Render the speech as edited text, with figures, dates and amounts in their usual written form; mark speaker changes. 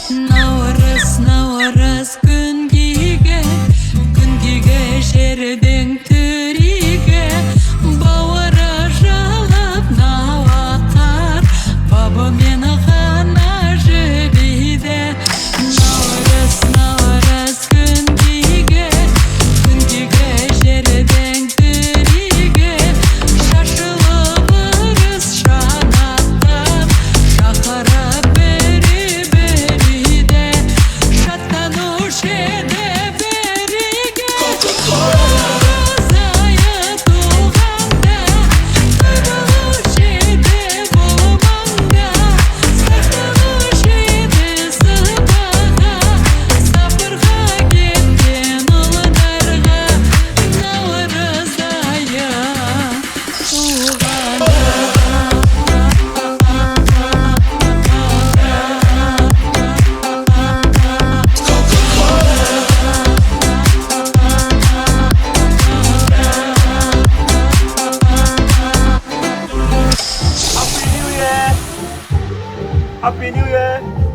Speaker 1: Наурыз күн күйге жердің түріге, бауыры жалып науатар, бабы мені ғана жібейді. Наурыз күн күйге жердің түріге, шашылып ырыс шанаттап, шақырып бірі-біріде, шаттанушы еді біріге. Наурыз айы туғанда, той болушы еді бұл маңда, сақтанушы еді сыбаға, сапарға кеткен ұлдарға. Наурыз айы туғанда.
Speaker 2: Happy New Year! Happy New Year!